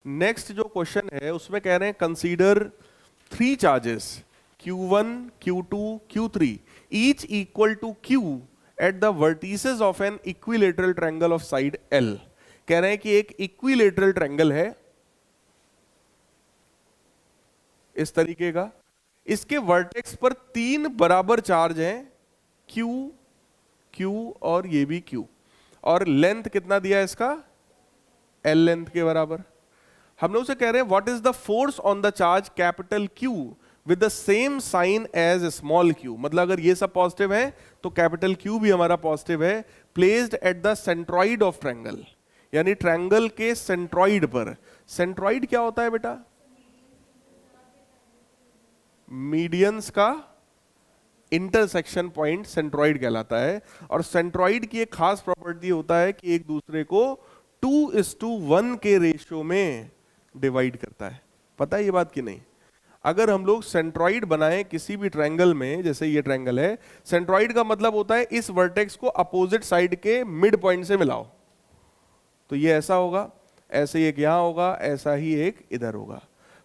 Next जो question है उसमें कह रहे हैं consider three charges Q1, Q2, Q3 each equal to Q at the vertices of an equilateral triangle of side L। कह रहे हैं कि एक इक्विलेटरल ट्रायंगल है इस तरीके का, इसके वर्टेक्स पर तीन बराबर चार्ज हैं Q, Q और ये भी Q, और लेंथ कितना दिया है इसका L लेंथ के बराबर। हम लोग से कह रहे हैं what is the force on the charge capital Q with the same sign as small q। मतलब अगर ये सब पॉजिटिव है तो कैपिटल Q भी हमारा पॉजिटिव है, placed at the centroid of triangle, यानी ट्रायंगल के सेंट्रॉइड पर। सेंट्रॉइड क्या होता है बेटा? मीडियंस का इंटरसेक्शन पॉइंट सेंट्रॉइड कहलाता है। और सेंट्रॉइड की एक खास प्रॉपर्टी होता है कि एक दूसरे को 2:1 के रेशियो में डिवाइड करता है। पता है ये बात कि नहीं? अगर हम लोग सेंट्रॉइड बनाएं किसी भी ट्रायंगल में, जैसे ये ट्रायंगल है, सेंट्रॉइड का मतलब होता है इस वर्टेक्स को अपोजिट साइड के मिड पॉइंट से मिलाओ। तो ये ऐसा होगा, ऐसे एक यहां होगा, ऐसा ही एक इधर होगा।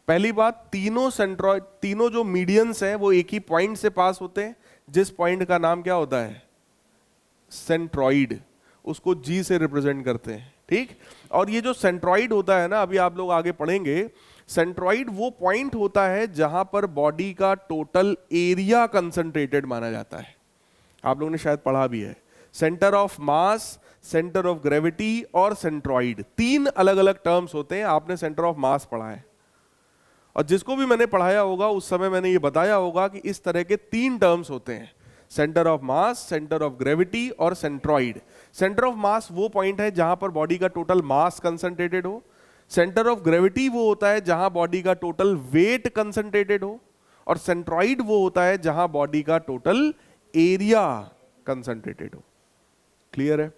पहली बात, तीनों जो मीडियंस हैं वो एक ही पॉइंट से पास होते हैं, जिस पॉइंट का नाम क्या होता है? सेंट्रॉइड। उसको G से रिप्रेजेंट करते हैं, ठीक। और ये जो सेंट्रॉइड होता है ना, अभी आप लोग आगे पढ़ेंगे, सेंट्रॉइड वो पॉइंट होता है जहां पर बॉडी का टोटल एरिया कंसंट्रेटेड माना जाता है। आप लोगों ने शायद पढ़ा भी है। Centre of mass, centre of gravity और सेंट्रॉइड, तीन अलग अलग टर्म्स होते हैं। आपने सेंटर ऑफ मास पढ़ा है, और जिसको भी मैंने पढ़ाया होगा उस समय मैंने ये बताया होगा कि इस तरह के तीन टर्म्स होते हैं, centre of mass, centre of gravity और सेंट्रॉइड। सेंटर ऑफ मास वो पॉइंट है जहां पर बॉडी का टोटल मास कंसंट्रेटेड हो। सेंटर ऑफ ग्रेविटी वो होता है जहां बॉडी का टोटल वेट कंसंट्रेटेड हो। और सेंट्रॉइड वो होता है जहां बॉडी का टोटल एरिया कंसंट्रेटेड हो। क्लियर है?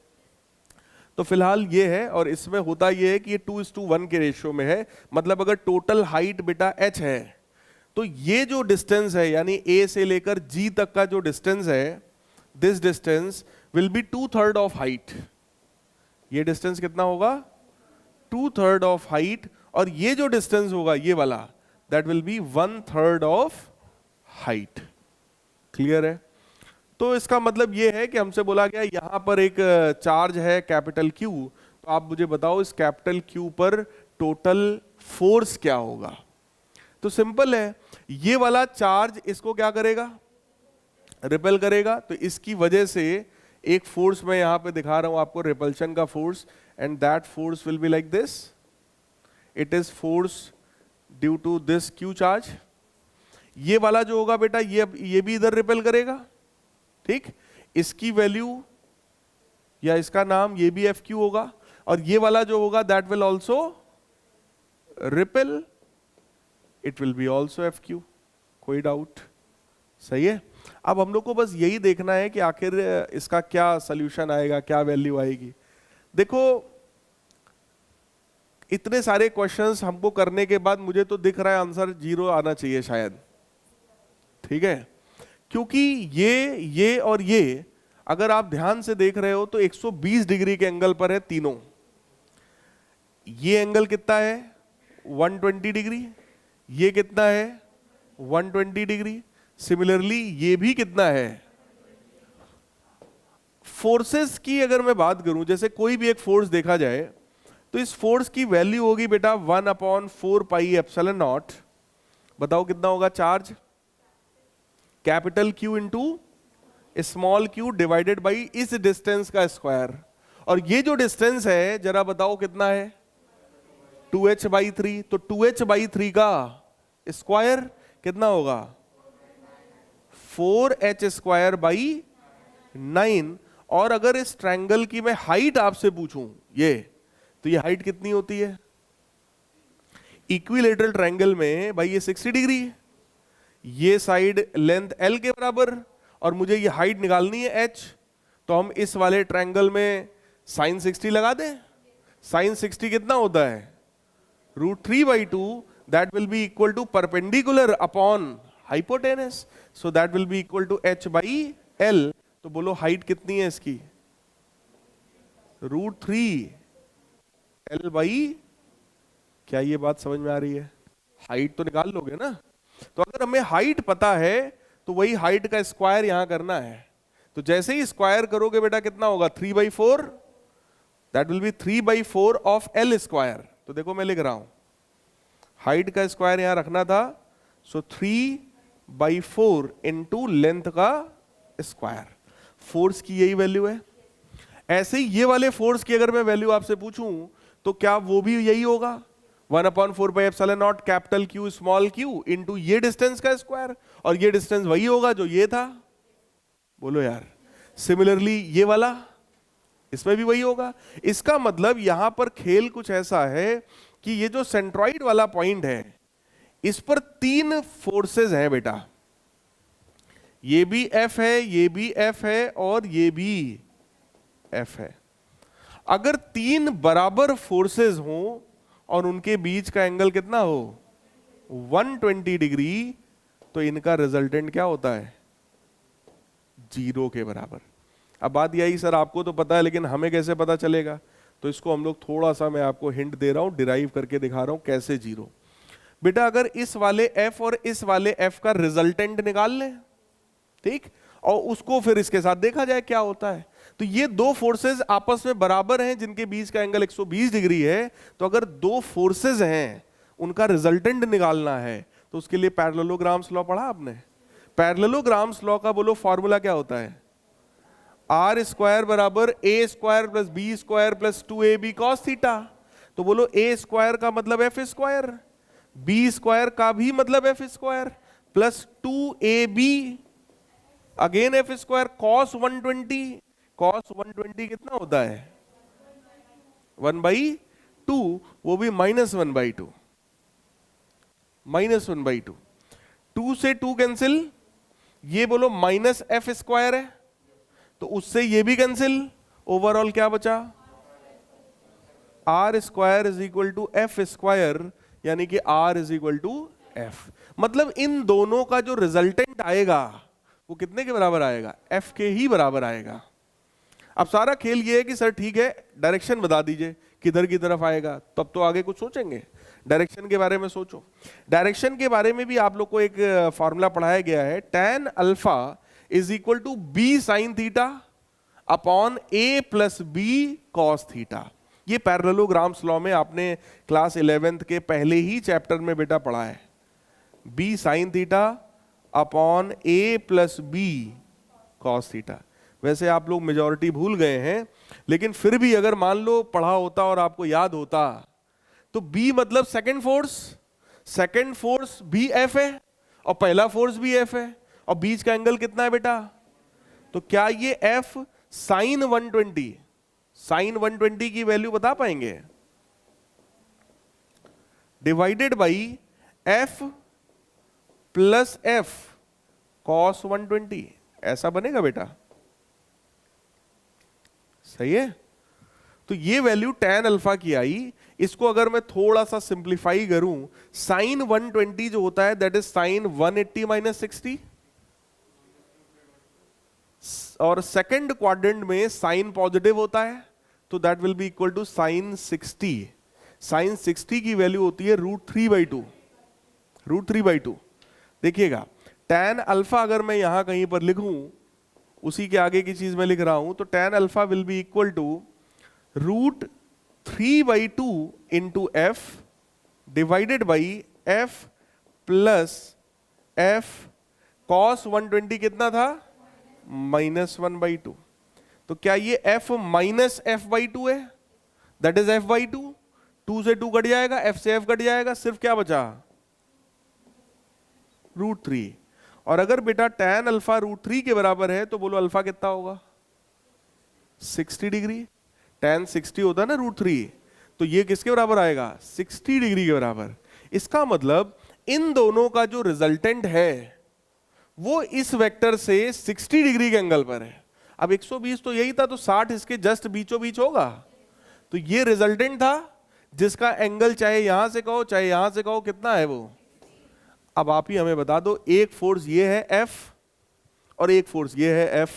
तो फिलहाल ये है, और इसमें होता ये है कि ये 2:1 के रेशियो में है। मतलब अगर टोटल हाइट बेटा h है, तो ये जो डिस्टेंस है, यानी A से लेकर G तक का जो डिस्टेंस है, this distance will be 2/3 of height. ये डिस्टेंस कितना होगा? 2/3 ऑफ हाइट। और ये जो डिस्टेंस होगा ये वाला, that will B 1/3 of height. Clear है? तो इसका मतलब ये है कि हमसे बोला गया यहां पर एक चार्ज है कैपिटल Q, तो आप मुझे बताओ इस कैपिटल Q पर टोटल फोर्स क्या होगा। तो सिंपल है, ये वाला चार्ज इसको क्या करेगा? रिपेल करेगा। तो इसकी वजह से एक फोर्स मैं यहां पे दिखा रहा हूं आपको, रिपल्शन का force, and that force will be like this. It is force due to this Q charge. ये वाला जो होगा बेटा, ये भी इधर रिपेल करेगा, ठीक। इसकी वैल्यू या इसका नाम ये भी FQ होगा, और ये वाला जो होगा that will also repel, it will be also FQ। कोई डाउट? सही है। अब हम लोग को बस यही देखना है कि आखिर इसका क्या सॉल्यूशन आएगा, क्या वैल्यू आएगी। देखो, इतने सारे क्वेश्चंस हमको करने के बाद मुझे तो दिख रहा है आंसर 0 आना चाहिए शायद, ठीक है। क्योंकि ये और ये अगर आप ध्यान से देख रहे हो तो 120 डिग्री के एंगल पर है तीनों। ये एंगल कितना है? 120 डिग्री। ये कितना है? 120 डिग्री। सिमिलरली ये भी कितना है? फोर्सेस की अगर मैं बात करूं, जैसे कोई भी एक फोर्स देखा जाए, तो इस फोर्स की वैल्यू होगी बेटा 1/4 पाई एप्सिलॉन नॉट। बताओ कितना होगा charge? Capital Q into small q divided by इस डिस्टेंस का स्क्वायर। और ये जो डिस्टेंस है जरा बताओ कितना है? 2h/3। तो 2h/3 का स्क्वायर कितना होगा? 4h² 9। और अगर इस ट्रायंगल की मैं हाइट आपसे पूछूं ये, तो ये हाइट कितनी होती है? इक्विलेटरल ट्रायंगल में भाई ये 60 डिग्री है, ये साइड लेंथ L के बराबर, और मुझे ये हाइट निकालनी है h। तो हम इस वाले ट्रायंगल में sin 60 लगा दें। sin 60 कितना होता है? √3/2। That will be equal to perpendicular upon hypotenuse, so that will be equal to h/L। तो बोलो हाइट कितनी है इसकी? √3 L/, क्या ये बात समझ में आ रही है? हाइट तो निकाल लोगे ना। तो अगर हमें हाइट पता है तो वही हाइट का स्क्वायर यहां करना है। तो जैसे ही स्क्वायर करोगे बेटा कितना होगा? 3/4, that will B 3/4 of L square. तो देखो मैं लिख रहा हूं, हाइट का स्क्वायर यहां रखना था, सो 3/4 इंटू लेंथ का स्क्वायर। फोर्स की यही वैल्यू है। ऐसे ही ये वाले फोर्स की अगर मैं वैल्यू आपसे पूछूं तो क्या वो भी यही होगा? 1/4πε0 capital Q small Q into ये डिस्टेंस का स्क्वायर, और ये डिस्टेंस वही होगा जो ये था। बोलो यार। सिमिलरली ये वाला, इसमें भी वही होगा। इसका मतलब यहां पर खेल कुछ ऐसा है कि ये जो सेंट्रॉइड वाला पॉइंट है इस पर 3 फोर्सेस हैं बेटा। ये भी एफ है, ये भी एफ है और ये भी एफ है। अगर 3 बराबर फोर्सेस हो और उनके बीच का एंगल कितना हो? 120 डिग्री, तो इनका रिजल्टेंट क्या होता है? 0 के बराबर। अब बात यही, सर आपको तो पता है लेकिन हमें कैसे पता चलेगा? तो इसको हम लोग थोड़ा सा, मैं आपको हिंट दे रहा हूं, डिराइव करके दिखा रहा हूं कैसे 0। बेटा अगर इस वाले एफ और इस वाले एफ का रिजल्टेंट निकाल लें, ठीक, और उसको फिर इसके साथ देखा जाए क्या होता है। तो ये 2 फोर्सेस आपस में बराबर हैं जिनके बीच का एंगल 120 डिग्री है। तो अगर 2 फोर्सेस हैं उनका रिजल्टेंट निकालना है तो उसके लिए पैरेललोग्राम्स लॉ पढ़ा आपने? पैरेललोग्राम्स लॉ का बोलो फॉर्मूला क्या होता है? आर स्क्वायर बराबर A square plus B square plus 2ab cos theta. तो बोलो ए स्क्वायर का मतलब एफ स्क्वायर, बी स्क्वायर का भी मतलब F square, plus 2ab again F square cos 120। cos 120 कितना होता है? 1/2, वो भी -1/2। -1/2, 2 से 2 कैंसिल, ये बोलो माइनस एफ स्क्वायर है तो उससे ये भी कैंसिल, ओवरऑल क्या बचा? R square is equal to F square, यानी कि R is equal to F. मतलब इन दोनों का जो रिजल्टेंट आएगा वो कितने के बराबर आएगा? एफ के ही बराबर आएगा। अब सारा खेल ये है कि सर ठीक है डायरेक्शन बता दीजिए किधर की तरफ आएगा, तब तो आगे कुछ सोचेंगे। डायरेक्शन के बारे में सोचो। डायरेक्शन के बारे में भी आप लोग को एक फॉर्मूला पढ़ाया गया है, tan alpha is equal to B sine theta upon A plus B cos theta. ये पैरेललोग्राम्स लॉ में आपने क्लास 11th के पहले ही चैप्टर में बेटा पढ़ा है। B sine theta upon A plus B cos theta. वैसे आप लोग मेजॉरिटी भूल गए हैं, लेकिन फिर भी अगर मान लो पढ़ा होता और आपको याद होता, तो बी मतलब सेकंड फोर्स भी एफ है और पहला फोर्स भी एफ है, और बीच का एंगल कितना है बेटा? तो क्या ये एफ साइन 120 की वैल्यू बता पाएंगे? Divided by F plus F cos 120, ऐसा बनेगा बेटा? सही है। तो ये वैल्यू tan अल्फा की आई। इसको अगर मैं थोड़ा सा सिंप्लीफाई करूं, साइन 120 जो होता है दैट इज साइन 180 माइनस 60, और सेकंड क्वाड्रेंट में साइन पॉजिटिव होता है तो that will be equal to sine 60। Sine 60 की वैल्यू होती है √3/2। देखिएगा tan अल्फा अगर मैं यहां कहीं पर लिखूं, उसी के आगे की चीज में लिख रहा हूं, तो tan alpha will be equal to √3/2 into F divided by F plus F cos 120 कितना था? -1/2। तो क्या ये f माइनस f/2 है? That is f/2। 2 से 2 कट जाएगा, f से f कट जाएगा, सिर्फ क्या बचा? √3। और अगर बेटा tan अल्फा √3 के बराबर है तो बोलो अल्फा कितना होगा? 60 डिग्री। tan 60 होता है ना √3, तो ये किसके बराबर आएगा? 60 डिग्री के बराबर। इसका मतलब इन दोनों का जो रिजल्टेंट है वो इस वेक्टर से 60 डिग्री के एंगल पर है। अब 120 तो यही था, तो 60 इसके जस्ट बीचों बीच होगा। तो ये रिजल्टेंट था जिसका एंगल चाहे यहां से कहो चाहे यहां से कहो कितना है वो। अब आप ही हमें बता दो, एक फोर्स ये है F और एक फोर्स ये है F,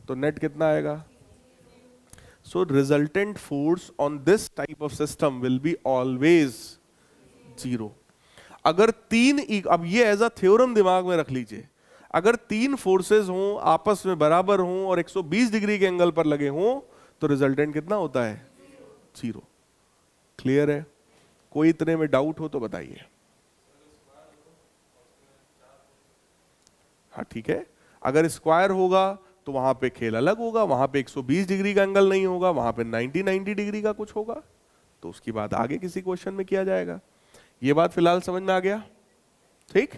तो नेट कितना आएगा? So resultant force on this type of system will be always 0। अगर अब ये एज अ थ्योरम दिमाग में रख लीजिए, अगर 3 फोर्सेस हों, आपस में बराबर हों और 120 डिग्री के एंगल पर लगे हों, तो रिजल्टेंट कितना होता है? 0। क्लियर है? कोई इतने में डाउट हो तो बताइए। हाँ ठीक है, अगर स्क्वायर होगा तो वहां पे खेल अलग होगा, वहां पे 120 डिग्री का एंगल नहीं होगा, वहां पे 90 डिग्री का कुछ होगा, तो उसकी बात आगे किसी क्वेश्चन में किया जाएगा। ये बात फिलहाल समझ में आ गया? ठीक।